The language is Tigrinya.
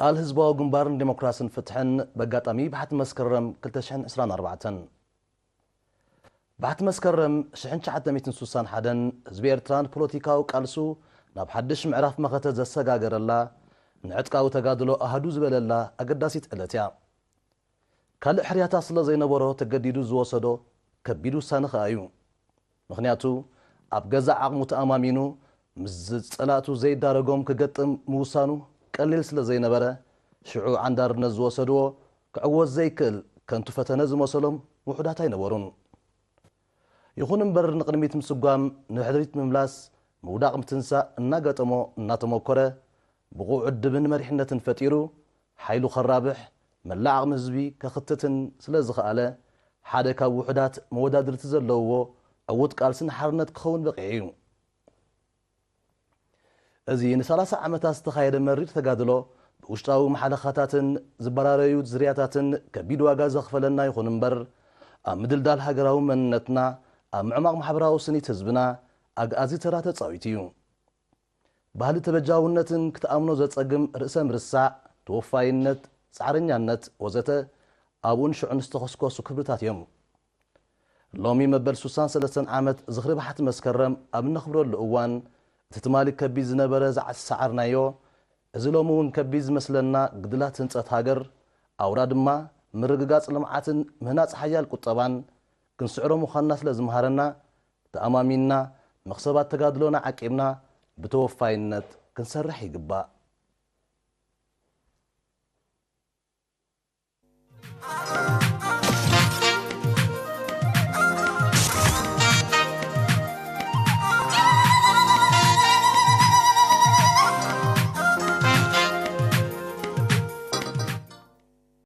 ቃል ህዝባዊ ግንባርን ዲሞክራሲን ፍትሕን በጋጣሚ ባሕቲ መስከረም 2024 ባሕቲ መስከረም 1961 ህዝቢ ኤርትራን ፖለቲካዊ ቃልሱ ናብ ሓድሽ ምዕራፍ መኸተ ዘሰጋገረላ ንዕጥቃዊ ተጋድሎ ኣሃዱ ዝበለላ ኣገዳሲት ዕለት እያ ካልእ ሕርያታ ስለ ዘይነበሮ ተገዲዱ ዝወሰዶ ከቢድ ውሳነ ኸ እዩ ምኽንያቱ ኣብ ገዛ ዓቕሙ ተኣማሚኑ ምስ ጸላእቱ ዘይዳረጎም ክገጥም ምውሳኑ ቀሊል ስለ ዘይነበረ ሽዑ ዓንዳርነት ዝወሰድዎ ክዕወዝ ዘይክእል ከንቱ ፈተነ ዝመሰሎም ውሑዳት ኣይነበሩን ይኹን እምበር ንቕድሚት ምስጓም ንድሕሪት ምምላስ ምውዳቕ ምትንሳእ እናገጠሞ እናተሞከረ ብቑዕ ዕድብን መሪሕነትን ፈጢሩ ሓይሉ ኸራብሕ መላእ ዓቕሚ ህዝቢ ከኽትትን ስለ ዝኸኣለ ሓደ ካብ ውሑዳት መወዳድርቲ ዘለውዎ ዕውት ቃልስን ሓርነት ክኸውን በቂዑ እዩ እዚ ን30 ዓመታት ዝተኻየደ መሪር ተጋድሎ ብውሽጣዊ መሓለኻታትን ዝበራረዩ ዝርያታትን ከቢድ ዋጋ ዘኽፈለና ይኹን እምበር ኣብ ምድልዳል ሃገራዊ መንነትና ኣብ ምዕማቕ ማሕበራዊ ስኒት ህዝብና ኣግኣዚ ተራ ተፃዊት እዩ ባህሊ ተበጃውነትን ክትኣምኖ ዘጸግም ርእሰ ምርሳዕ ተወፋይነት ፃዕረኛነት ወዘተ ኣብኡን ሽዑን ዝተኸስኮሱ ክብርታት እዮም ሎሚ መበል 63 ዓመት ዝኽሪ ባሕቲ መስከረም ኣብ ነኽብረሉ እዋን እቲ ትማሊ ከቢድ ዝነበረ ዝዓሳዓርናዮ እዚ ሎሚ እውን ከቢድ ዝመስለና ግድላት ህንፀት ሃገር ኣውራ ድማ ምርግጋፅ ልምዓትን ምህናፅ ሓያል ቁጠባን ክንስዕሮ ምዃንና ስለ ዝምሃረና ተኣማሚንና መኽሰባት ተጋድሎና ዓቂብና ብተወፋይነት ክንሰርሕ ይግባእ